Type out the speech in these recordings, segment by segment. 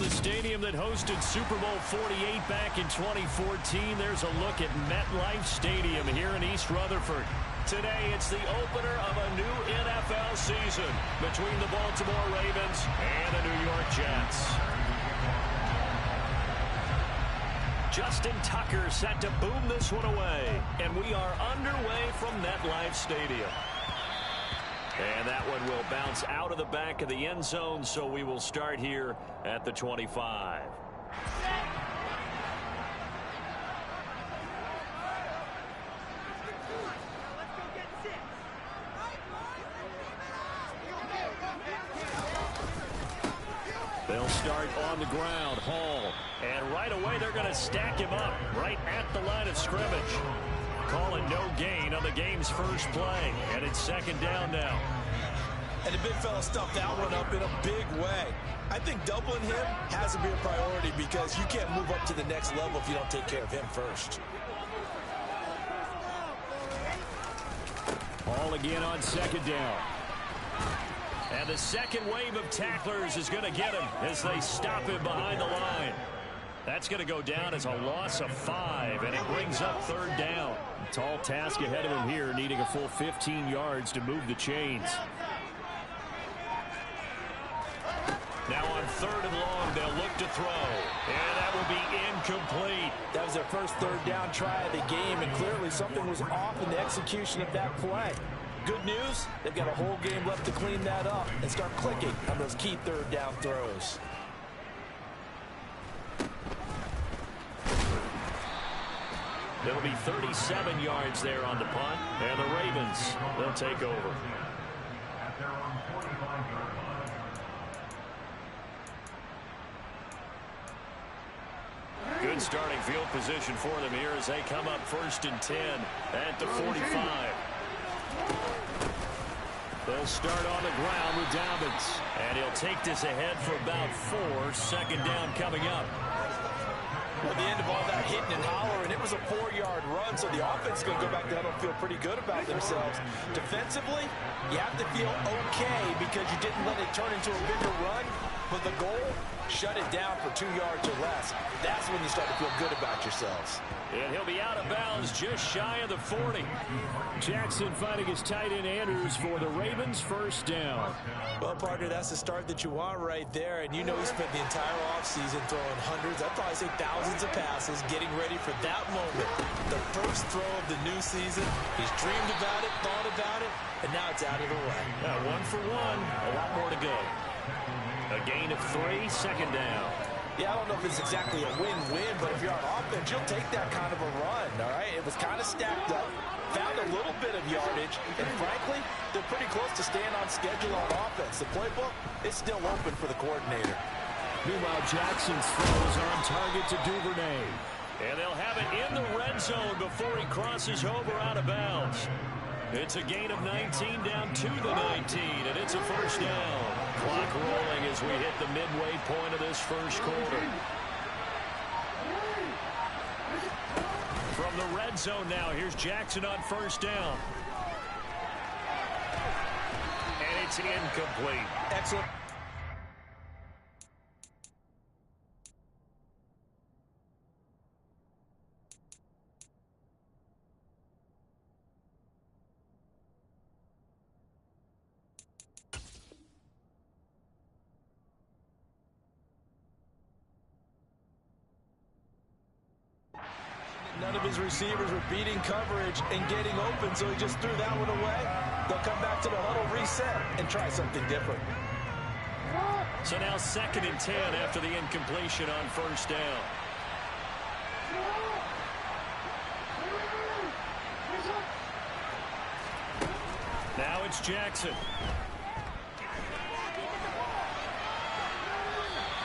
the stadium that hosted Super Bowl 48 back in 2014, there's a look at MetLife Stadium here in East Rutherford. Today, it's the opener of a new NFL season between the Baltimore Ravens and the New York Jets. Justin Tucker set to boom this one away, and we are underway from MetLife Stadium. And that one will bounce out of the back of the end zone, so we will start here at the 25. They'll start on the ground, Hall. And right away, they're going to stack him up right at the line of scrimmage. Calling no gain on the game's first play. And it's second down now. And the big fella stuffed that one up in a big way. I think doubling him has to be a priority because you can't move up to the next level if you don't take care of him first. Hall again on second down. And the second wave of tacklers is going to get him as they stop him behind the line. That's going to go down as a loss of 5, and it brings up third down. A tall task ahead of him here, needing a full 15 yards to move the chains. Now on third and long, they'll look to throw. And that will be incomplete. That was their first third down try of the game, and clearly something was off in the execution of that play. Good news, they've got a whole game left to clean that up and start clicking on those key third down throws. It'll be 37 yards there on the punt, and the Ravens, they'll take over. Good starting field position for them here as they come up first and 10 at the 45. They'll start on the ground with Dobbins, and he'll take this ahead for about 4. Second down coming up. Well, the end of all that hitting and hollering, it was a 4-yard run, so the offense is going to go back down and feel pretty good about themselves. Defensively, you have to feel okay because you didn't let it turn into a bigger run, but the goal, shut it down for 2 yards or less. That's when you start to feel good about yourselves. And he'll be out of bounds just shy of the 40. Jackson finding his tight end Andrews for the Ravens first down. Well, partner, that's the start that you want right there. And you know he spent the entire offseason throwing hundreds, I'd probably say thousands of passes, getting ready for that moment. The first throw of the new season. He's dreamed about it, thought about it, and now it's out of the way. Yeah, 1 for 1, a lot more to go. A gain of 3, second down. Yeah, I don't know if it's exactly a win-win, but if you're on offense, you'll take that kind of a run, all right? It was kind of stacked up, found a little bit of yardage, and frankly, they're pretty close to staying on schedule on offense. The playbook is still open for the coordinator. Meanwhile, Jackson's throws are on target to Duvernay. And they'll have it in the red zone before he crosses over out of bounds. It's a gain of 19 down to the 19, and it's a first down. Clock rolling as we hit the midway point of this first quarter. From the red zone now, here's Jackson on first down. And it's incomplete. Excellent. None of his receivers were beating coverage and getting open, so he just threw that one away. They'll come back to the huddle, reset, and try something different. So now second and 10 after the incompletion on first down. Now it's Jackson.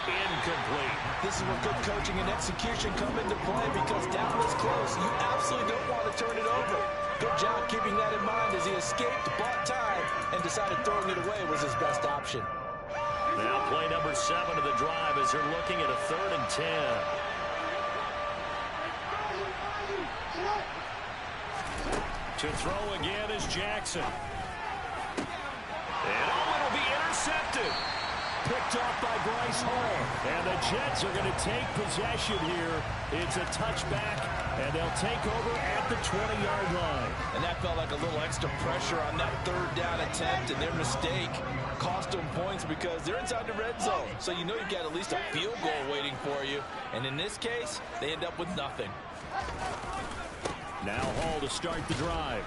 Incomplete. This is where good coaching and execution come into play because down this close, you absolutely don't want to turn it over. Good job keeping that in mind as he escaped, bought time, and decided throwing it away was his best option. Now play number 7 of the drive as they're looking at a 3rd and 10. To throw again is Jackson. And it'll be intercepted. picked off by Bryce Hall. And the Jets are going to take possession here. It's a touchback, and they'll take over at the 20-yard line. And that felt like a little extra pressure on that third down attempt, and their mistake cost them points because they're inside the red zone. So you know you've got at least a field goal waiting for you. And in this case, they end up with nothing. Now Hall to start the drive.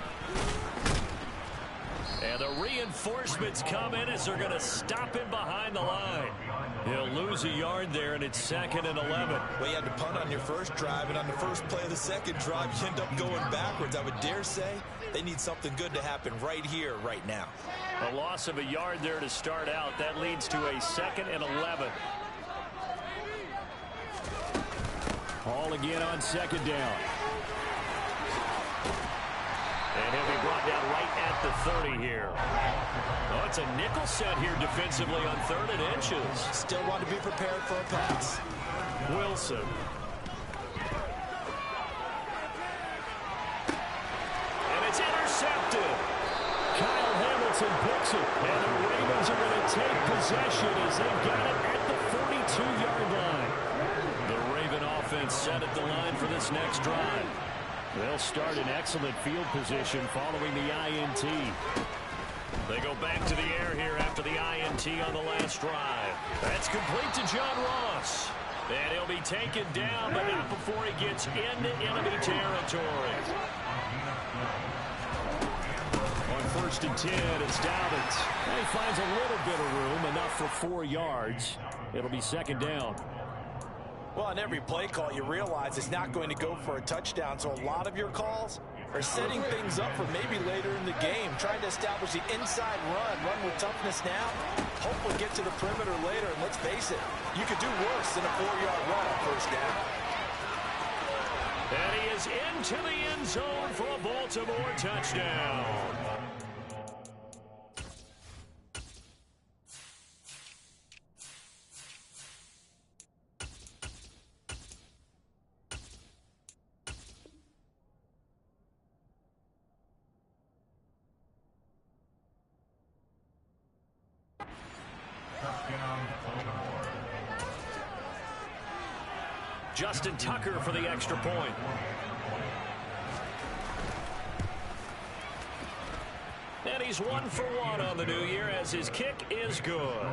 And the reinforcements come in as they're going to stop him behind the line. He'll lose a yard there, and it's 2nd and 11. Well, you had to punt on your first drive, and on the first play of the second drive, you end up going backwards. I would dare say they need something good to happen right here, right now. A loss of a yard there to start out. That leads to a 2nd and 11. Hall again on 2nd down. And he'll be brought down right at the 30 here. Oh, it's a nickel set here defensively on 3rd and inches. Still want to be prepared for a pass. Wilson. And it's intercepted. Kyle Hamilton picks it. And the Ravens are going to take possession as they've got it at the 42-yard line. The Raven offense set at the line for this next drive. They'll start in excellent field position following the INT. They go back to the air here after the INT on the last drive. That's complete to John Ross. And he'll be taken down, but not before he gets into enemy territory. On 1st and 10, it's Dobbins. He finds a little bit of room, enough for 4 yards. It'll be 2nd down. Well, on every play call, you realize it's not going to go for a touchdown, so a lot of your calls are setting things up for maybe later in the game, trying to establish the inside run with toughness now, hopefully get to the perimeter later, and let's face it, you could do worse than a 4-yard run on 1st down. And he is into the end zone for a Baltimore touchdown. Justin Tucker for the extra point. And he's 1 for 1 on the new year as his kick is good.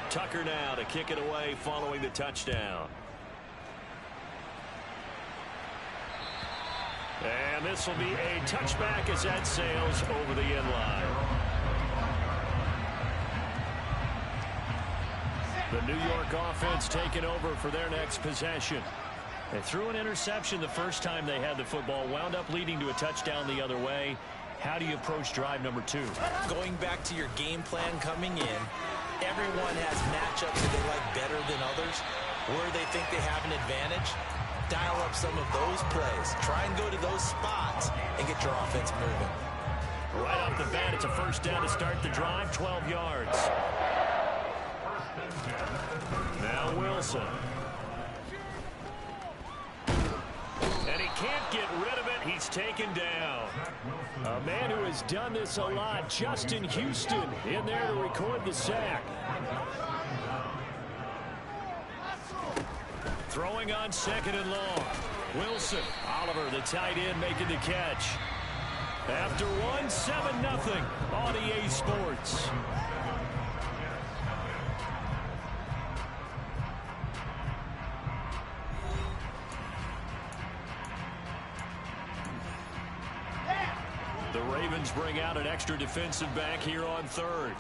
Tucker now to kick it away following the touchdown. And this will be a touchback as that sails over the end line. The New York offense taking over for their next possession. They threw an interception the first time they had the football, wound up leading to a touchdown the other way. How do you approach drive number 2? Going back to your game plan coming in, everyone has matchups that they like better than others, where they think they have an advantage. Dial up some of those plays. Try and go to those spots and get your offense moving. Right off the bat, it's a 1st down to start the drive, 12 yards. Now Wilson. And he can't get rid of it. He's taken down. A man who has done this a lot, Justin Houston, in there to record the sack. Throwing on 2nd and long. Wilson. Oliver, the tight end, making the catch. After one, 7-0 on EA Sports. The Ravens bring out an extra defensive back here on 3rd.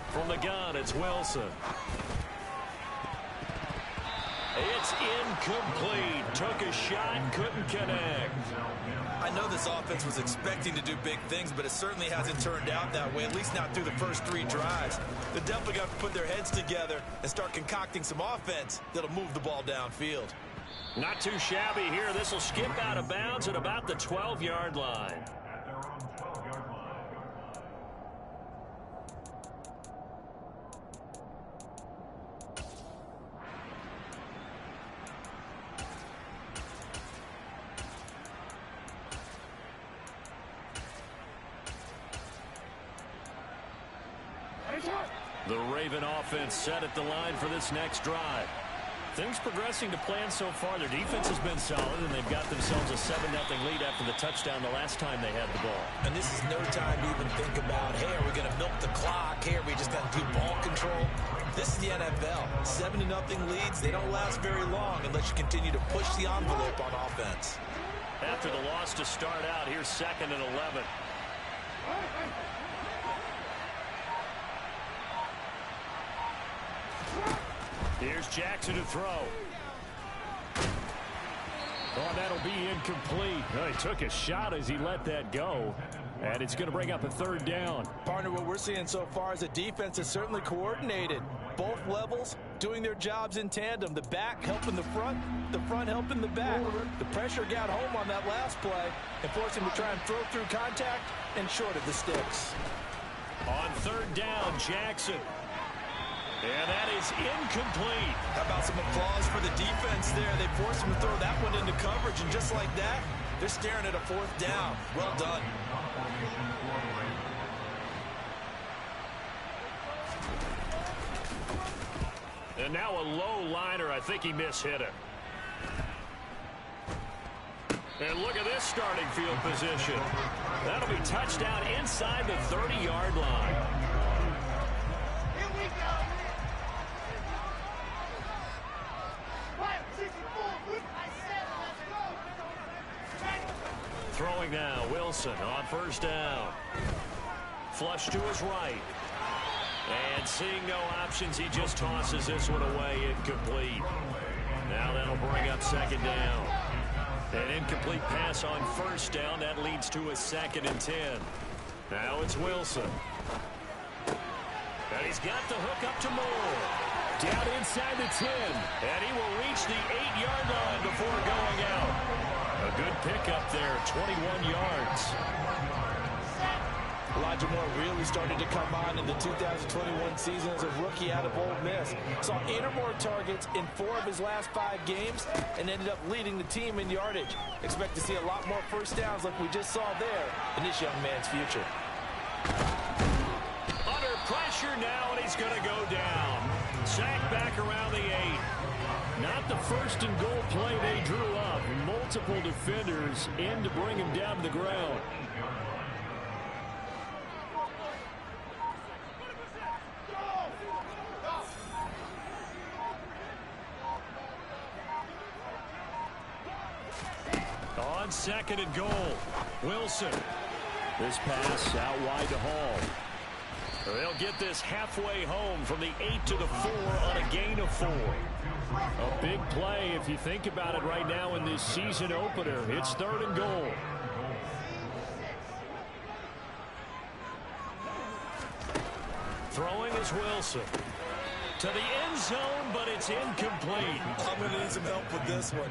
From the gun, it's Wilson. It's incomplete. Took a shot, couldn't connect. I know this offense was expecting to do big things, but it certainly hasn't turned out that way, at least not through the first 3 drives. They're definitely got to put their heads together and start concocting some offense that'll move the ball downfield. Not too shabby here. This will skip out of bounds at about the 12-yard line. The Raven offense set at the line for this next drive. Things progressing to plan so far. Their defense has been solid, and they've got themselves a 7-0 lead after the touchdown the last time they had the ball. And this is no time to even think about, hey, are we going to milk the clock? Hey, are we just going to do ball control? This is the NFL. 7-0 leads, they don't last very long unless you continue to push the envelope on offense. After the loss to start out, here's 2nd and 11. Here's Jackson to throw. Oh, that'll be incomplete. Well, he took a shot as he let that go. And it's going to bring up a 3rd down. Partner, what we're seeing so far is the defense is certainly coordinated. Both levels doing their jobs in tandem. The back helping the front helping the back. The pressure got home on that last play and forced him to try and throw through contact and short of the sticks. On 3rd down, Jackson. And that is incomplete. How about some applause for the defense there? They forced him to throw that one into coverage, and just like that, they're staring at a 4th down. Well done. And now a low liner. I think he mishit it. And look at this starting field position. That'll be touchdown inside the 30-yard line. Here we go. Throwing now, Wilson on 1st down. Flush to his right. And seeing no options, he just tosses this one away, incomplete. Now that'll bring up 2nd down. An incomplete pass on 1st down. That leads to a 2nd and 10. Now it's Wilson. And he's got the hook up to Moore. Down inside the 10. And he will reach the 8-yard line before going out. A good pickup there, 21 yards. Elijah Moore really started to come on in the 2021 season as a rookie out of Ole Miss. Saw 8 or more targets in 4 of his last 5 games and ended up leading the team in yardage. Expect to see a lot more 1st downs like we just saw there in this young man's future. Under pressure now, and he's going to go down. Sacked back around the 8. Not the 1st and goal play they drew up. Multiple defenders in to bring him down to the ground. On 2nd and goal, Wilson. This pass out wide to Hall. They'll get this halfway home from the 8 to the 4 on a gain of 4. A big play if you think about it right now in this season opener. It's 3rd and goal. Throwing is Wilson. To the end zone, but it's incomplete. I'm going to need some help with this one.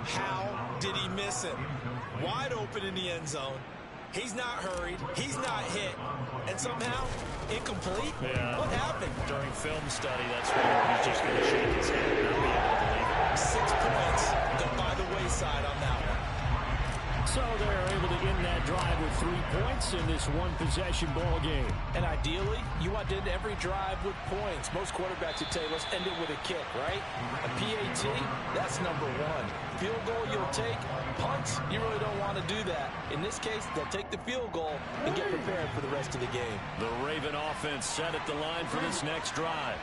How did he miss it? Wide open in the end zone. He's not hurried. He's not hit. And somehow, incomplete? Yeah. What happened? During film study, that's where he's just going to shake his head and not be able to believe it. 6 points go by the wayside on that one. So they're able to end that drive with 3 points in this one-possession ball game. And ideally, you want to end every drive with points. Most quarterbacks would tell you, let's end it with a kick, right? A PAT, that's number 1. Field goal you'll take. Punts, you really don't want to do that. In this case, they'll take the field goal and get prepared for the rest of the game. The Raven offense set at the line for this next drive.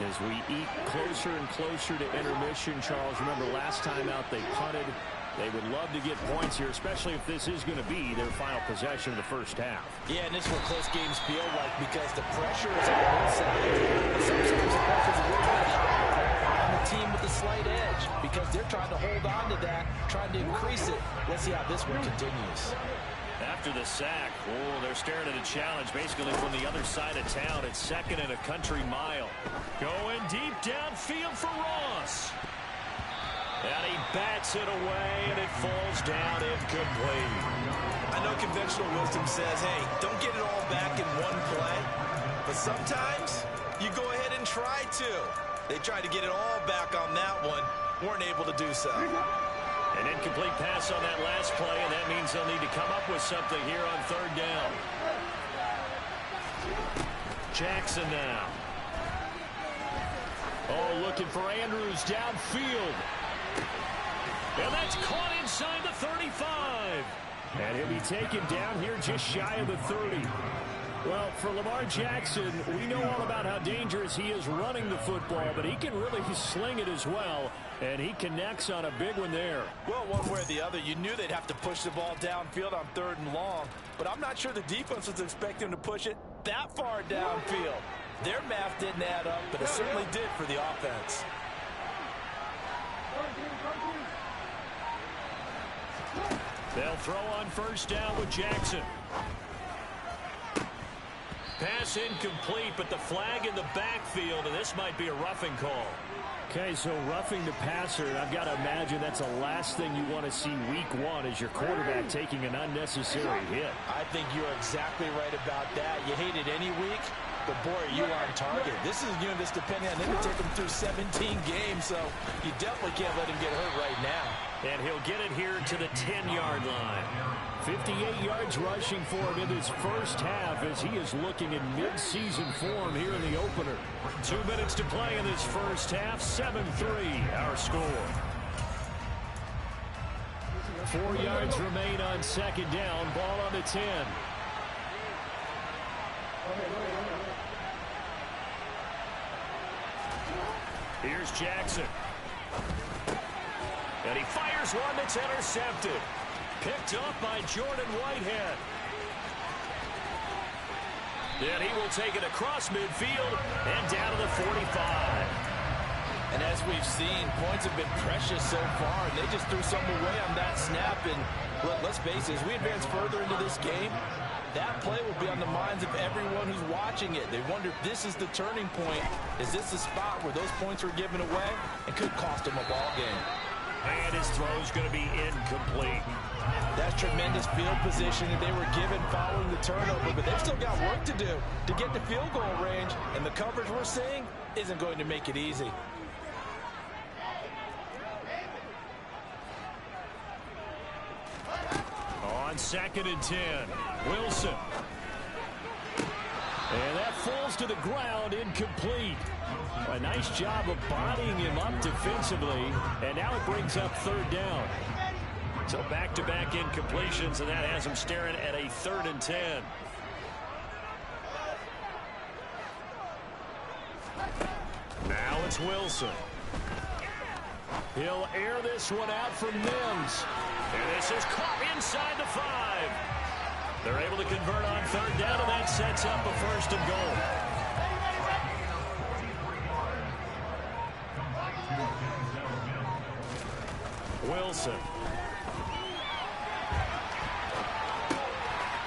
As we eat closer and closer to intermission, Charles, remember last time out they punted. They would love to get points here, especially if this is going to be their final possession of the first half. Yeah, and this is what close games feel like because the pressure is on both sides. But sometimes the pressure is a little bit higher on the team with the slight edge because they're trying to hold on to that, trying to increase it. Let's see how this one continues. After the sack, they're staring at a challenge basically from the other side of town. It's 2nd and a country mile. Going deep downfield for Ross. And he bats it away, and it falls down incomplete. I know conventional wisdom says, hey, don't get it all back in one play. But sometimes you go ahead and try to. They tried to get it all back on that one. Weren't able to do so. An incomplete pass on that last play, and that means they'll need to come up with something here on third down. Jackson now. Oh, looking for Andrews downfield. And that's caught inside the 35. And he'll be taken down here just shy of the 30. Well, for Lamar Jackson, we know all about how dangerous he is running the football, but he can really sling it as well, and he connects on a big one there. Well, one way or the other, you knew they'd have to push the ball downfield on 3rd and long, but I'm not sure the defense was expecting to push it that far downfield. Their math didn't add up, but it certainly did for the offense. They'll throw on first down with Jackson. Pass incomplete, but the flag in the backfield, and this might be a roughing call. Okay, so roughing the passer, and I've got to imagine that's the last thing you want to see week 1 is your quarterback taking an unnecessary hit. I think you're exactly right about that. You hate it any week, but boy, are you on target. This is a unit that's depending on them to take them through 17 games, so you definitely can't let him get hurt right now. And he'll get it here to the 10-yard line. 58 yards rushing for him in this first half as he is looking in mid-season form here in the opener. 2 minutes to play in this first half. 7-3 our score. 4 yards remain on second down. Ball on the 10. Here's Jackson. And he fires one that's intercepted. Picked up by Jordan Whitehead. And he will take it across midfield and down to the 45. And as we've seen, points have been precious so far, and they just threw some away on that snap. And let's face it, as we advance further into this game, that play will be on the minds of everyone who's watching it. They wonder if this is the turning point. Is this the spot where those points were given away and could cost them a ball game? And his throw is going to be incomplete. That's tremendous field position that they were given following the turnover, but they've still got work to do to get to field goal range, and the coverage we're seeing isn't going to make it easy. On 2nd and 10, Wilson. And that falls to the ground, incomplete. A nice job of bodying him up defensively, and now it brings up 3rd down. So back-to-back incompletions, and that has him staring at a 3rd and 10. Now it's Wilson. He'll air this one out for Mims. And this is caught inside the 5. They're able to convert on 3rd down, and that sets up a 1st and goal. Wilson.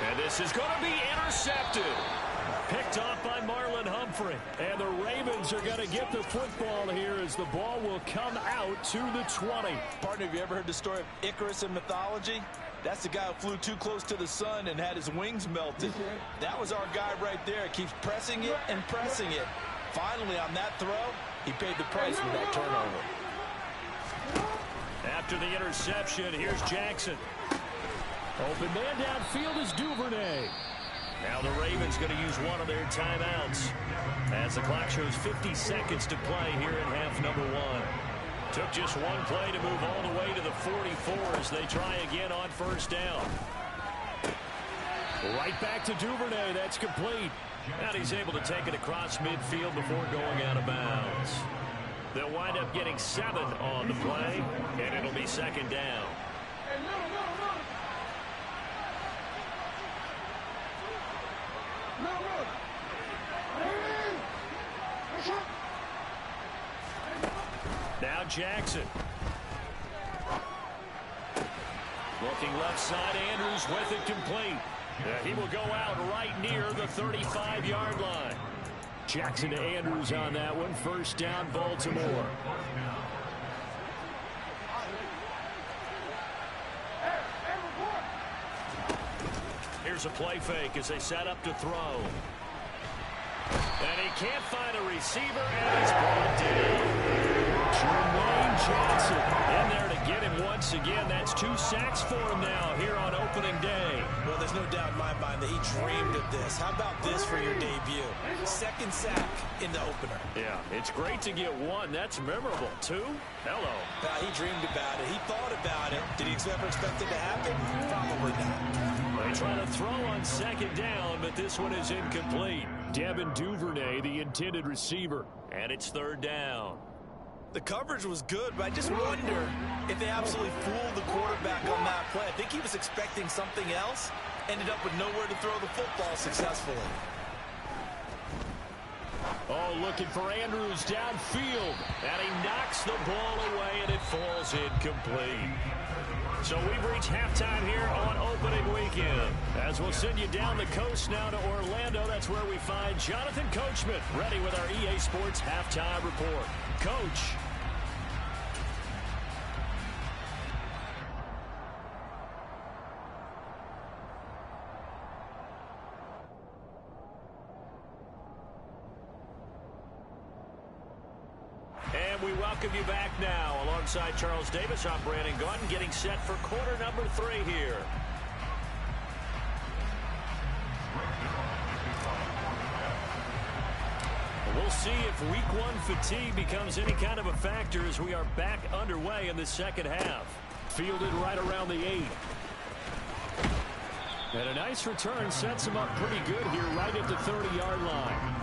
And this is going to be intercepted. Picked off by Marlon Humphrey. And the Ravens are going to get the football here as the ball will come out to the 20. Partner, have you ever heard the story of Icarus in mythology? That's the guy who flew too close to the sun and had his wings melted. That was our guy right there. Keeps pressing it and pressing it. Finally, on that throw, he paid the price with that turnover. After the interception, here's Jackson. Open man downfield is Duvernay. Now the Ravens going to use one of their timeouts as the clock shows 50 seconds to play here in half number 1. Took just one play to move all the way to the 44 as they try again on 1st down. Right back to Duvernay. That's complete. And he's able to take it across midfield before going out of bounds. They'll wind up getting 7 on the play, and it'll be 2nd down. Now Jackson. Looking left side, Andrews with it complete. He will go out right near the 35-yard line. Jackson to Andrews on that one. 1st down, Baltimore. Here's a play fake as they set up to throw. And he can't find a receiver, and he's brought down. Jermaine Johnson in there to get him once again. That's 2 sacks for him now here on opening day. Well, there's no doubt in my mind that he dreamed of this. How about this for your debut? 2nd sack in the opener. Yeah, it's great to get 1. That's memorable. 2? Hello. He dreamed about it. He thought about it. Did he ever expect it to happen? Probably not. They try to throw on 2nd down, but this one is incomplete. Devin Duvernay, the intended receiver, and it's 3rd down. The coverage was good, but I just wonder if they absolutely fooled the quarterback on that play. I think he was expecting something else, ended up with nowhere to throw the football successfully. Oh, looking for Andrews downfield, and he knocks the ball away, and it falls incomplete. So we've reached halftime here on opening weekend. As we'll send you down the coast now to Orlando, that's where we find Jonathan Coachman ready with our EA Sports halftime report. Coach. And we welcome you back now. Alongside Charles Davis, I'm Brandon Gaudin, getting set for quarter number 3 here. We'll see if week 1 fatigue becomes any kind of a factor as we are back underway in the second half. Fielded right around the 8. And a nice return sets him up pretty good here right at the 30-yard line.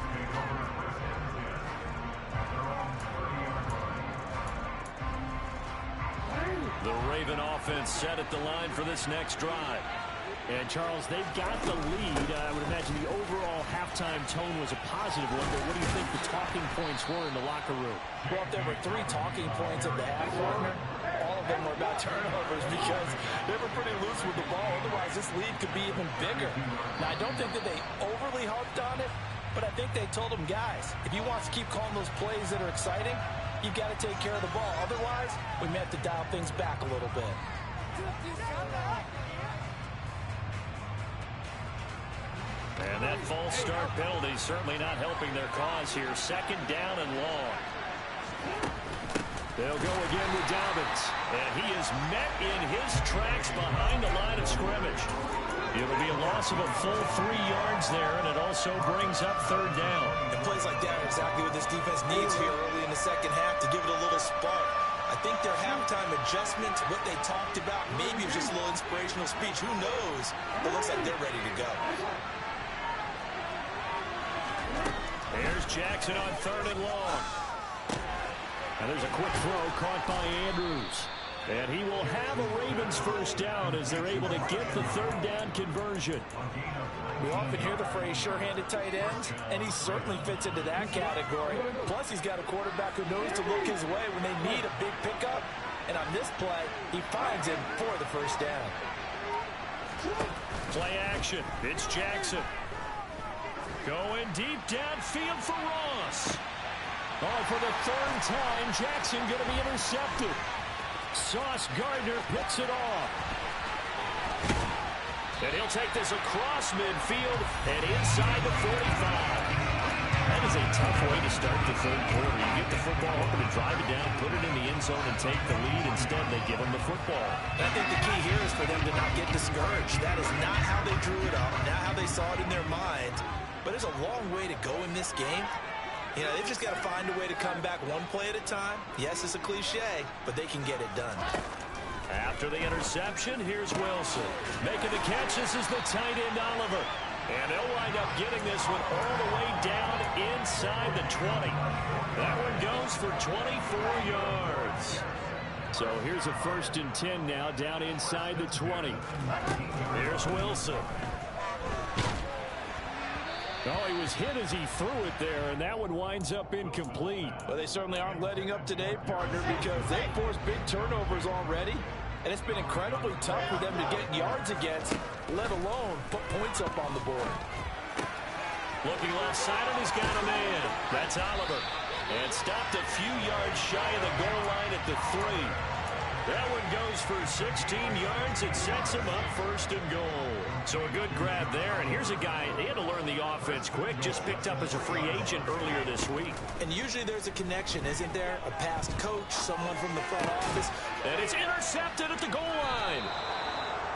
The Raven offense set at the line for this next drive. And, Charles, they've got the lead. I would imagine the overall halftime tone was a positive one, but what do you think the talking points were in the locker room? Well, if there were 3 talking points at the half, partner, all of them were about turnovers because they were pretty loose with the ball. Otherwise, this lead could be even bigger. Now, I don't think that they overly harped on it, but I think they told them, guys, if you want to keep calling those plays that are exciting, you've got to take care of the ball. Otherwise, we may have to dial things back a little bit. And that false start penalty certainly not helping their cause here. 2nd down and long. They'll go again with Dobbins. And he is met in his tracks behind the line of scrimmage. It'll be a loss of a full 3 yards there, and it also brings up 3rd down. And plays like that are exactly what this defense needs here early in the second half to give it a little spark. I think their halftime adjustment, what they talked about, maybe it was just a little inspirational speech. Who knows? But it looks like they're ready to go. Here's Jackson on 3rd and long. And there's a quick throw caught by Andrews. And he will have a Ravens 1st down as they're able to get the 3rd down conversion. We often hear the phrase sure-handed tight end, and he certainly fits into that category. Plus, he's got a quarterback who knows to look his way when they need a big pickup. And on this play, he finds him for the 1st down. Play action. It's Jackson. Going deep downfield for Ross. Oh, for the 3rd time, Jackson going to be intercepted. Sauce Gardner picks it off. And he'll take this across midfield and inside the 45. That is a tough way to start the 3rd quarter. You get the football open and drive it down, put it in the end zone and take the lead. Instead, they give him the football. I think the key here is for them to not get discouraged. That is not how they drew it up, not how they saw it in their mind. But there's a long way to go in this game. You know, they've just got to find a way to come back one play at a time. Yes, it's a cliche, but they can get it done. After the interception, here's Wilson. Making the catch, this is the tight end Oliver. And they'll wind up getting this one all the way down inside the 20. That one goes for 24 yards. So here's a 1st and 10 now down inside the 20. Here's Wilson. Oh, he was hit as he threw it there, and that one winds up incomplete. Well, they certainly aren't letting up today, partner, because they forced big turnovers already. And it's been incredibly tough for them to get yards against, let alone put points up on the board. Looking left side, and he's got a man. That's Oliver. And stopped a few yards shy of the goal line at the 3. That one goes for 16 yards. It sets him up first and goal. So a good grab there. And here's a guy, he had to learn the offense quick. Just picked up as a free agent earlier this week. And usually there's a connection, isn't there? A past coach, someone from the front office. And it's intercepted at the goal line.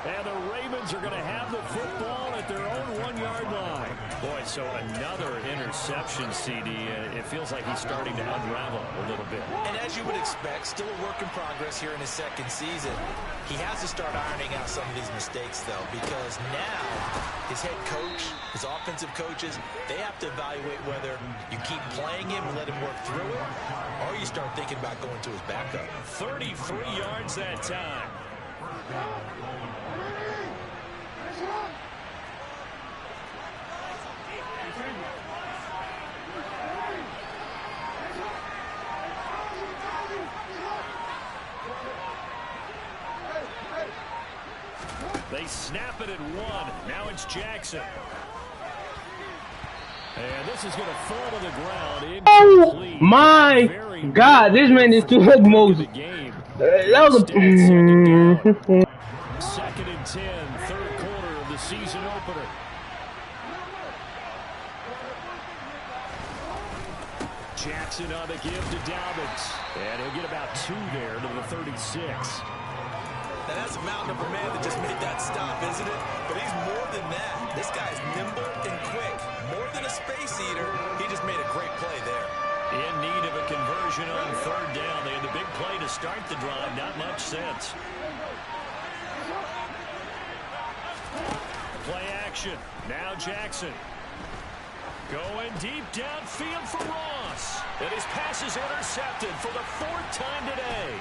And the Ravens are going to have the football at their own 1-yard line. Boy, so another interception, CD. It feels like he's starting to unravel a little bit. And as you would expect, still a work in progress here in his second season. He has to start ironing out some of these mistakes, though, because now his head coach, his offensive coaches, they have to evaluate whether you keep playing him and let him work through it, or you start thinking about going to his backup. 33 yards that time. They snap it at 1. Now it's Jackson. And this is going to fall to the ground. Incomplete. Oh my God, this man is too much motion. Second and 10, third quarter of the season opener. Jackson on the give to Dobbins. And he'll get about 2 there to the 36. Now that's a mountain of a man that just made that stop, isn't it? But he's more than that. This guy's nimble and quick. More than a space eater, he just made a great play there. In need of a conversion on third down. They had the big play to start the drive. Not much sense. Play action. Now Jackson. Going deep downfield for Ross. And his pass is intercepted for the 4th time today.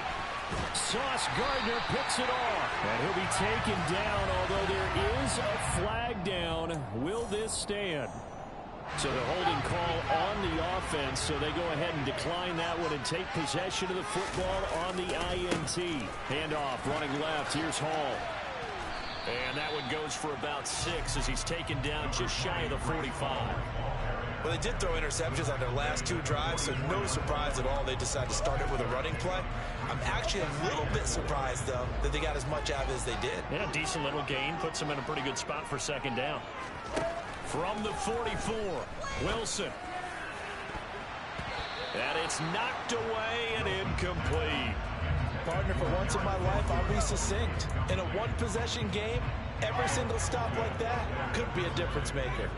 Sauce Gardner picks it off. And he'll be taken down, although there is a flag down. Will this stand? So the holding call on the offense, so they go ahead and decline that one and take possession of the football on the INT. Handoff, running left. Here's Hall. And that one goes for about 6 as he's taken down just shy of the 45. Well, they did throw interceptions on their last 2 drives, so no surprise at all they decided to start it with a running play. I'm actually a little bit surprised, though, that they got as much out of it as they did. Yeah, decent little gain. Puts them in a pretty good spot for second down. From the 44, Wilson. And it's knocked away and incomplete. Partner, for once in my life, I'll be succinct. In a one-possession game, every single stop like that could be a difference maker.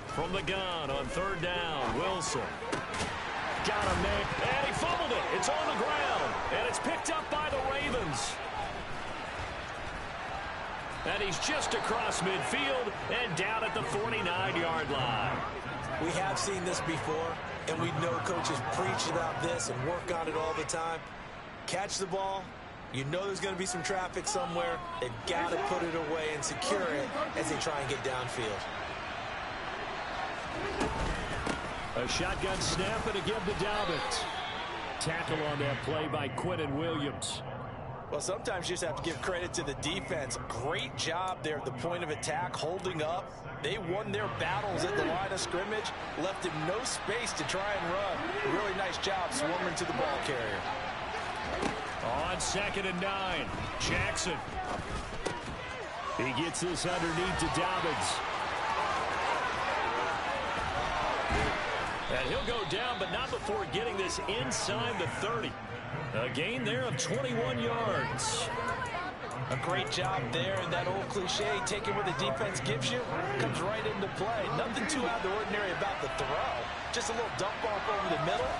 From the gun on third down, Wilson. Got him there, and he fumbled it. It's on the ground, and it's picked up by the Ravens. And he's just across midfield and down at the 49-yard line. We have seen this before, and we know coaches preach about this and work on it all the time. Catch the ball. You know there's going to be some traffic somewhere. They've got to put it away and secure it as they try and get downfield. A shotgun snap and a give to Dobbins. Tackle on that play by Quinnen Williams. Well, sometimes you just have to give credit to the defense. Great job there at the point of attack, holding up. They won their battles at the line of scrimmage, left him no space to try and run. Really nice job swarming to the ball carrier. On 2nd and 9, Jackson. He gets this underneath to Dobbins. And he'll go down, but not before getting this inside the 30. A gain there of 21 yards. A great job there, and that old cliche, taking what the defense gives you, comes right into play. Nothing too out of the ordinary about the throw. Just a little dump off over the middle.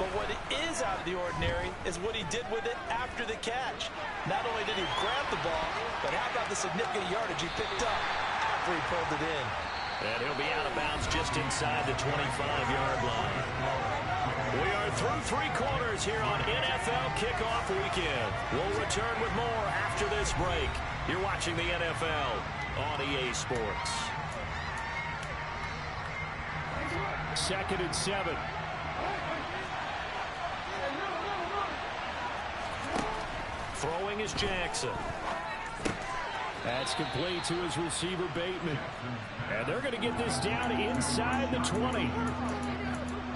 But what is out of the ordinary is what he did with it after the catch. Not only did he grab the ball, but how about the significant yardage he picked up after he pulled it in. And he'll be out of bounds just inside the 25-yard line. We are through 3 quarters here on NFL Kickoff Weekend. We'll return with more after this break. You're watching the NFL on EA Sports. 2nd and 7. Throwing is Jackson. That's complete to his receiver, Bateman. And they're going to get this down inside the 20.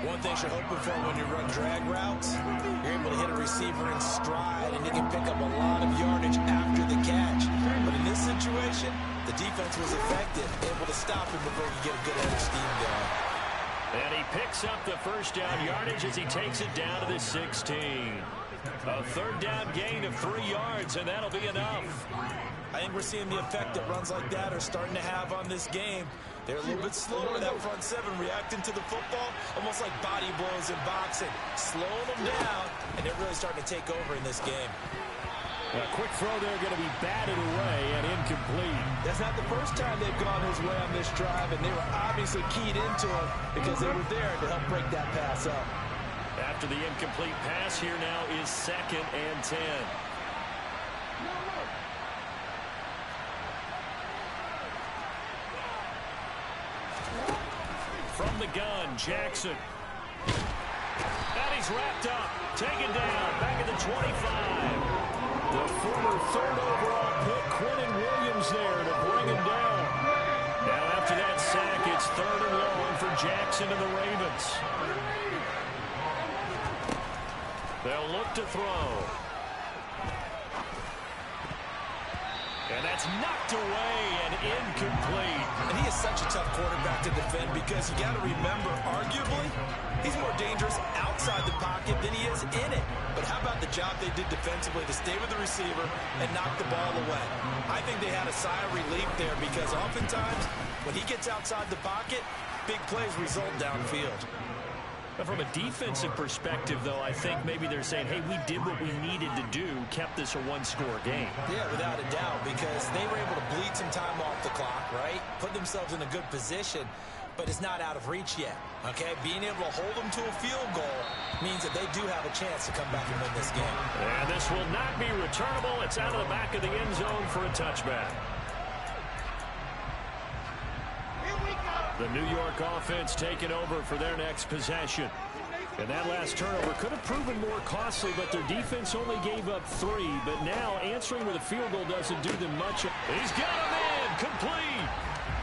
One thing you're hoping for when you run drag routes, you're able to hit a receiver in stride, and you can pick up a lot of yardage after the catch. But in this situation, the defense was effective, able to stop him before you get a good head of steam going. And he picks up the first down yardage as he takes it down to the 16. A third down gain of 3 yards, and that'll be enough. I think we're seeing the effect that runs like that are starting to have on this game. They're a little bit slower, that front seven, reacting to the football, almost like body blows in boxing, slowing them down, and they're really starting to take over in this game. A quick throw there going to be batted away and incomplete. That's not the first time they've gone his way on this drive, and they were obviously keyed into him because they were there to help break that pass up. After the incomplete pass, here now is 2nd and 10. From the gun, Jackson. And he's wrapped up. Taken down. Back at the 25. The former 3rd overall pick, Quentin Williams, there to bring him down. Now after that sack, it's 3rd and long for Jackson and the Ravens. They'll look to throw. And that's knocked away and incomplete. And he is such a tough quarterback to defend because you got to remember, arguably, he's more dangerous outside the pocket than he is in it. But how about the job they did defensively to stay with the receiver and knock the ball away? I think they had a sigh of relief there because oftentimes when he gets outside the pocket, big plays result downfield. From a defensive perspective, though, I think maybe they're saying, hey, we did what we needed to do, kept this a one-score game. Yeah, without a doubt, because they were able to bleed some time off the clock, right? Put themselves in a good position, but it's not out of reach yet, okay? Being able to hold them to a field goal means that they do have a chance to come back and win this game. And this will not be returnable. It's out of the back of the end zone for a touchback. The New York offense taking over for their next possession. And that last turnover could have proven more costly, but their defense only gave up 3. But now answering with a field goal doesn't do them much. He's got a man complete.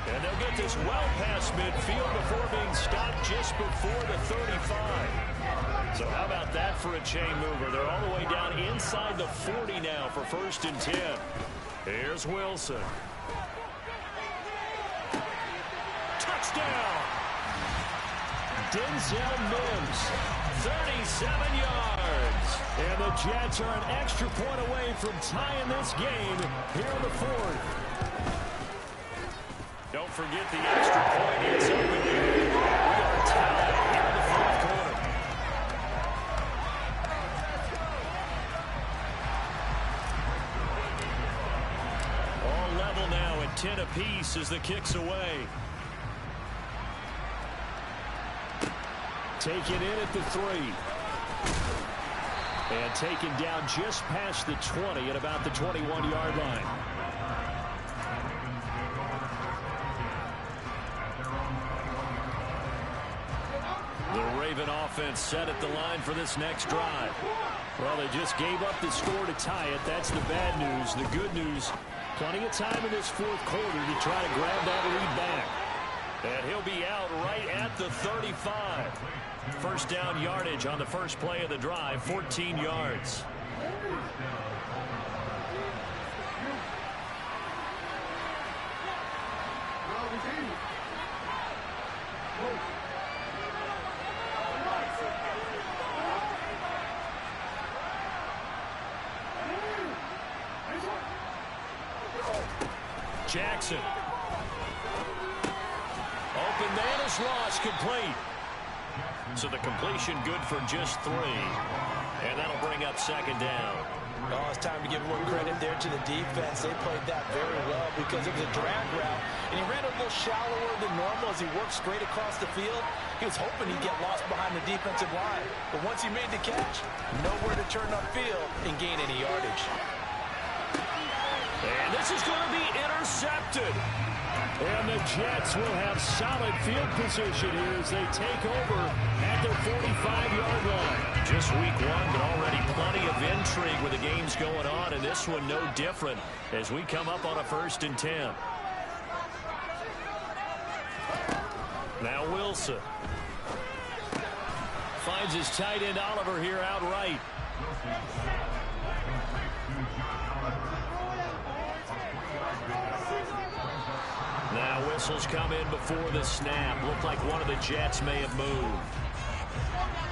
And they'll get this well past midfield before being stopped just before the 35. So how about that for a chain mover? They're all the way down inside the 40 now for 1st and 10. Here's Wilson. Touchdown! Denzel Mims, 37 yards. And the Jets are an extra point away from tying this game here in the 4th. Don't forget the extra point. It's open here. We are tied here in the 4th quarter. All level now at 10 apiece as the kick's away. Taken in at the 3. And taken down just past the 20 at about the 21-yard line. The Raven offense set at the line for this next drive. Well, they just gave up the score to tie it. That's the bad news. The good news, plenty of time in this 4th quarter to try to grab that lead back. And he'll be out right at the 35. First down yardage on the first play of the drive, 14 yards. Jackson. Open man is lost, complete. So the completion good for just 3. And that'll bring up 2nd down. Oh, it's time to give a little credit there to the defense. They played that very well because it was a drag route. And he ran a little shallower than normal as he worked straight across the field. He was hoping he'd get lost behind the defensive line. But once he made the catch, nowhere to turn upfield and gain any yardage. And this is going to be intercepted. And the Jets will have solid field position here as they take over at their 45-yard line. Just week 1, but already plenty of intrigue with the games going on, and this one no different as we come up on a 1st and 10. Now Wilson. finds his tight end Oliver here outright. Now whistles come in before the snap. Looked like one of the Jets may have moved.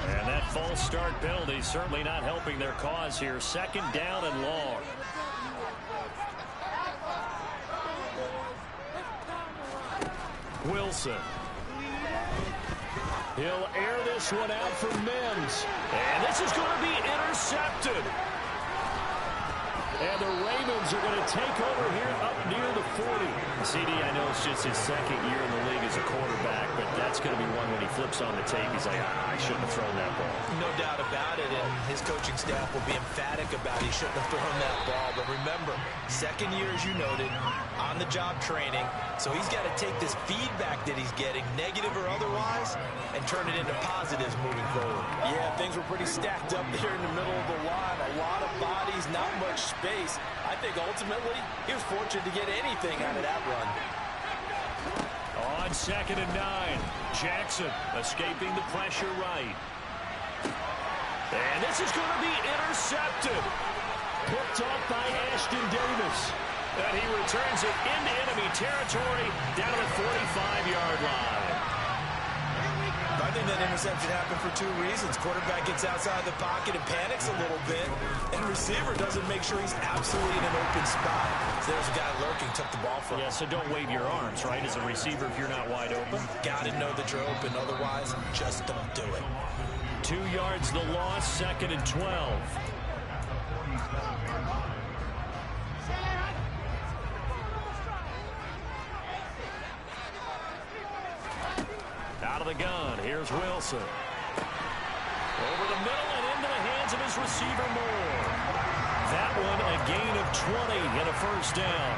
And that false start penalty certainly not helping their cause here. Second down and long. Wilson. He'll air this one out for Mims. And this is going to be intercepted. And the Ravens are going to take over here up near the 40. CD, I know it's just his second year in the league as a quarterback, but that's going to be one when he flips on the tape. He's like, I shouldn't have thrown that ball. No doubt about it, and his coaching staff will be emphatic about he shouldn't have thrown that ball. But remember, second year, as you noted, on-the-job training, so he's got to take this feedback that he's getting, negative or otherwise, and turn it into positives moving forward. Yeah, things were pretty stacked up there in the middle of the line. A lot of bodies, not much space. I think ultimately he was fortunate to get anything out of that run. On 2nd and 9, Jackson escaping the pressure right. And this is going to be intercepted. Picked off by Ashton Davis. And he returns it into enemy territory down to the 45-yard line. I think that interception happened for two reasons. Quarterback gets outside the pocket and panics a little bit, and receiver doesn't make sure he's absolutely in an open spot. So there's a guy lurking, took the ball from him. Yeah, so don't wave your arms, right, as a receiver if you're not wide open. Got to know that you're open, otherwise just don't do it. 2 yards the loss, 2nd and 12. Out of the gun, here's Wilson. Over the middle and into the hands of his receiver Moore. That one a gain of 20 and a first down.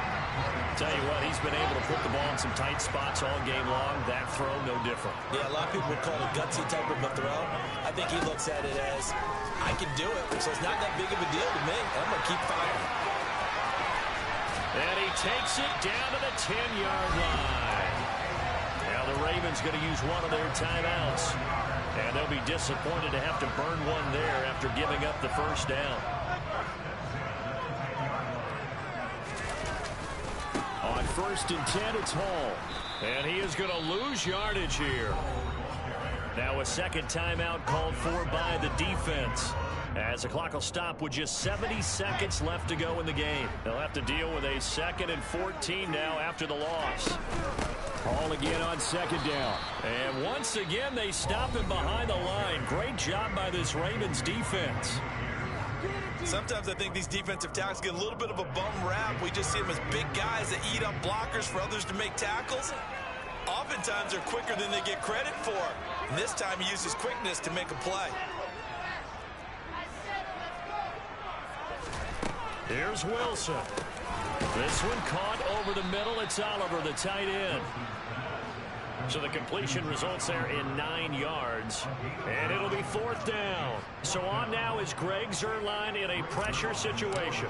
Tell you what, he's been able to put the ball in some tight spots all game long. That throw, no different. Yeah, a lot of people would call it a gutsy type of a throw. I think he looks at it as, I can do it, so it's not that big of a deal to me. I'm going to keep firing. And he takes it down to the 10-yard line. Now the Ravens going to use one of their timeouts. And they'll be disappointed to have to burn one there after giving up the first down. On 1st and 10, it's Hall. And he is going to lose yardage here. Now a second timeout called for by the defense. As the clock will stop with just 70 seconds left to go in the game. They'll have to deal with a 2nd and 14 now after the loss. Hall again on 2nd down. And once again, they stop him behind the line. Great job by this Ravens defense. Sometimes I think these defensive tackles get a little bit of a bum rap. We just see them as big guys that eat up blockers for others to make tackles. Oftentimes they're quicker than they get credit for. And this time he uses quickness to make a play. Here's Wilson. This one caught over the middle. It's Oliver, the tight end. So the completion results there in 9 yards. And it'll be 4th down. So on now is Greg Zuerlein in a pressure situation.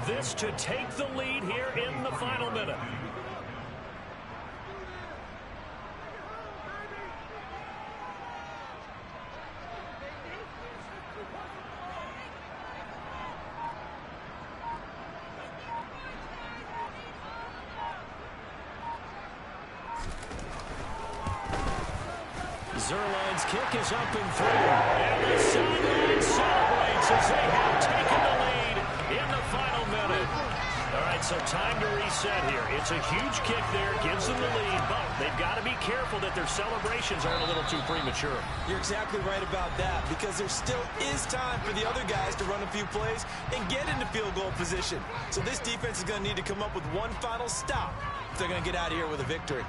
This to take the lead here in the final minute. Zuerlein's kick is up and through. And the sideline celebrates as they have taken the lead in the final minute. All right, so time to reset here. It's a huge kick there, gives them the lead, but they've got to be careful that their celebrations aren't a little too premature. You're exactly right about that, because there still is time for the other guys to run a few plays and get into field goal position. So this defense is going to need to come up with one final stop if they're going to get out of here with a victory.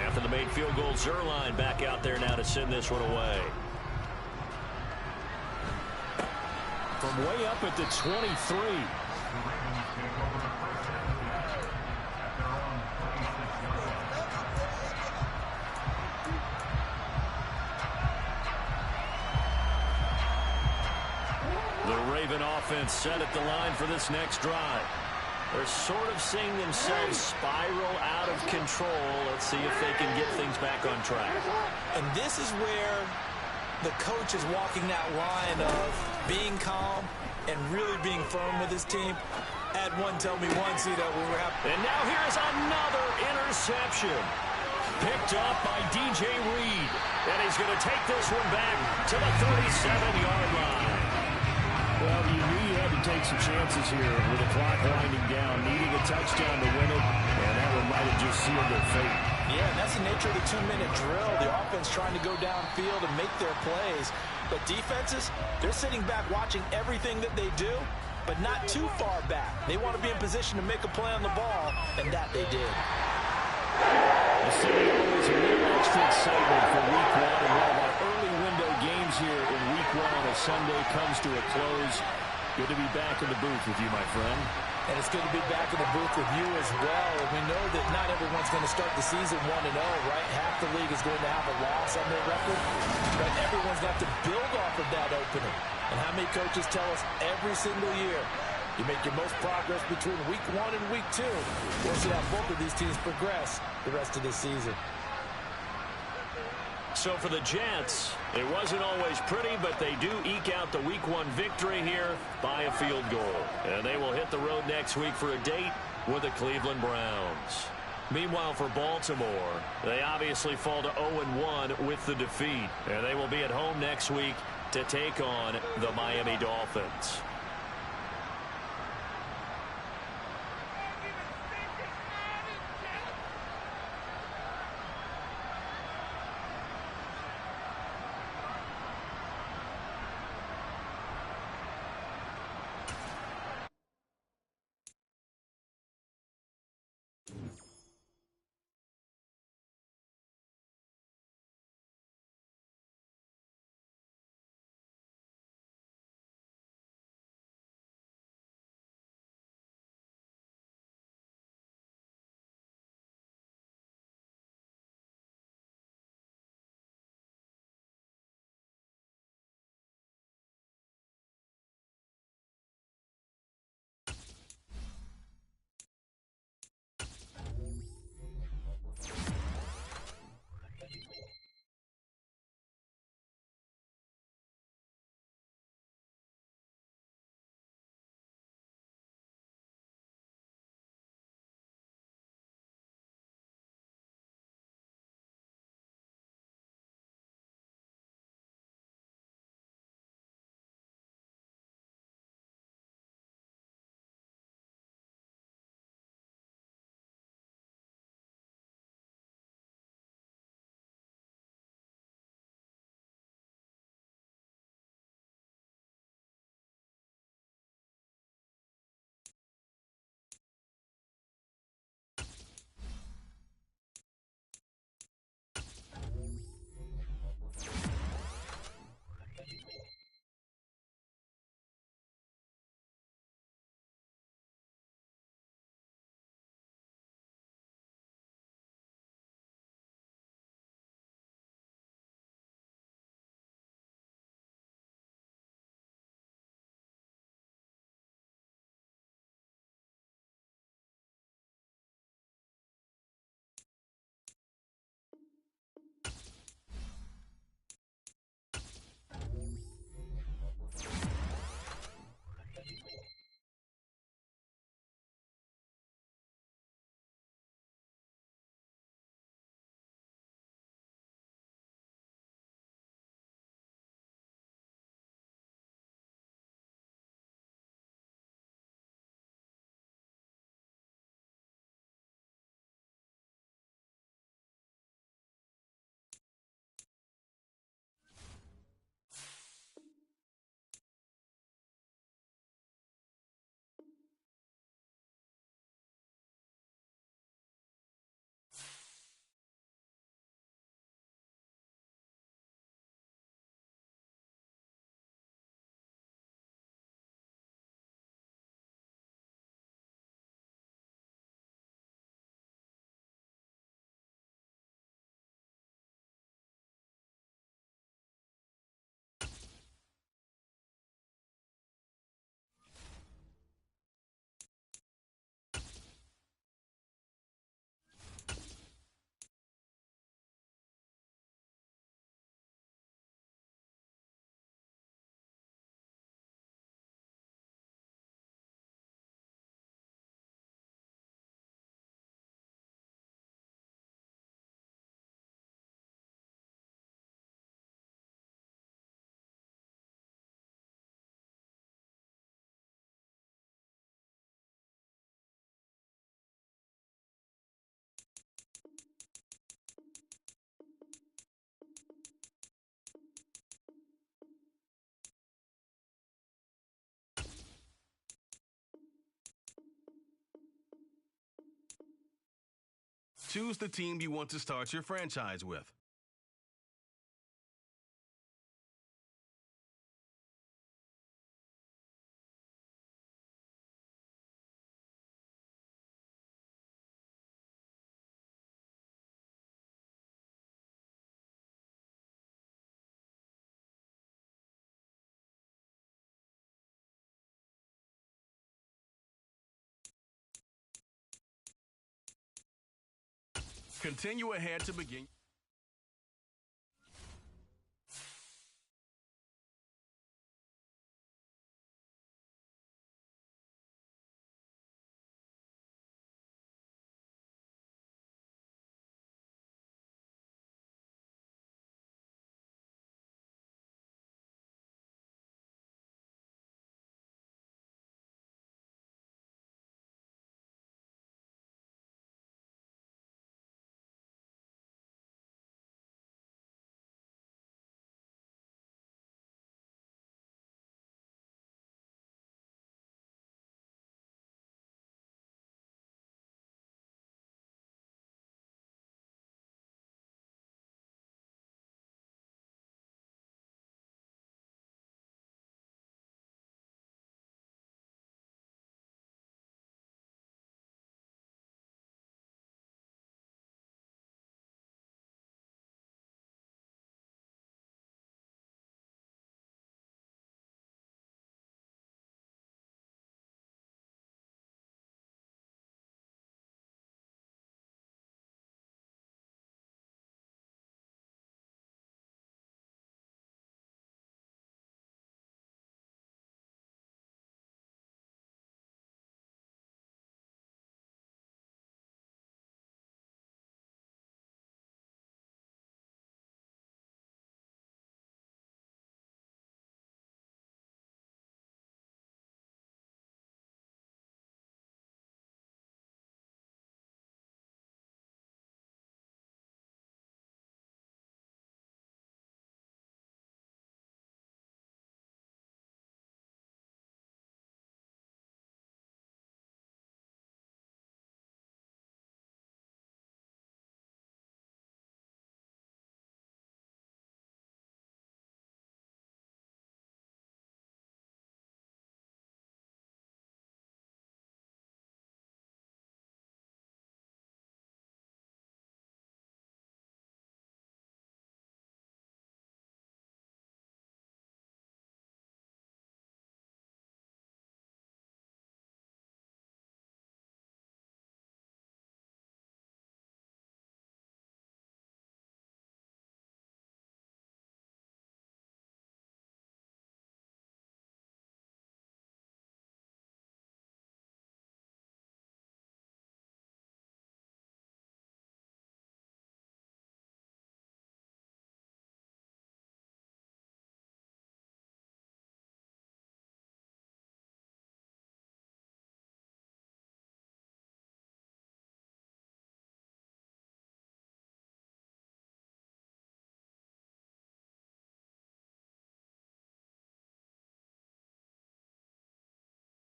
After the made field goal, Zuerlein back out there now to send this one away. From way up at the 23. The Raven offense set at the line for this next drive. They're sort of seeing themselves spiral out of control. Let's see if they can get things back on track. And this is where the coach is walking that line of being calm and really being firm with his team. Had one tell me once, you know, we were happy. And now here's another interception. Picked up by DJ Reed. And he's going to take this one back to the 37-yard line. Well, you knew you had to take some chances here with the clock winding down, needing a touchdown to win it, and that one might have just sealed their fate. Yeah, and that's the nature of the 2-minute drill. The offense trying to go downfield and make their plays. But defenses, they're sitting back watching everything that they do, but not too far back. They want to be in position to make a play on the ball, and that they did. The city always a little extra excitement for Week 1, and one of our early window games here in Week 1 on a Sunday comes to a close. Good to be back in the booth with you, my friend. And it's good to be back in the booth with you as well. And we know that not everyone's going to start the season 1-0, right? Half the league is going to have a loss on their record. But everyone's got to build off of that opening. And how many coaches tell us every single year, you make your most progress between Week 1 and Week 2. We'll see how both of these teams progress the rest of this season. So for the Jets, it wasn't always pretty, but they do eke out the Week 1 victory here by a field goal. And they will hit the road next week for a date with the Cleveland Browns. Meanwhile, for Baltimore, they obviously fall to 0-1 with the defeat. And they will be at home next week to take on the Miami Dolphins. Choose the team you want to start your franchise with. Continue ahead to begin.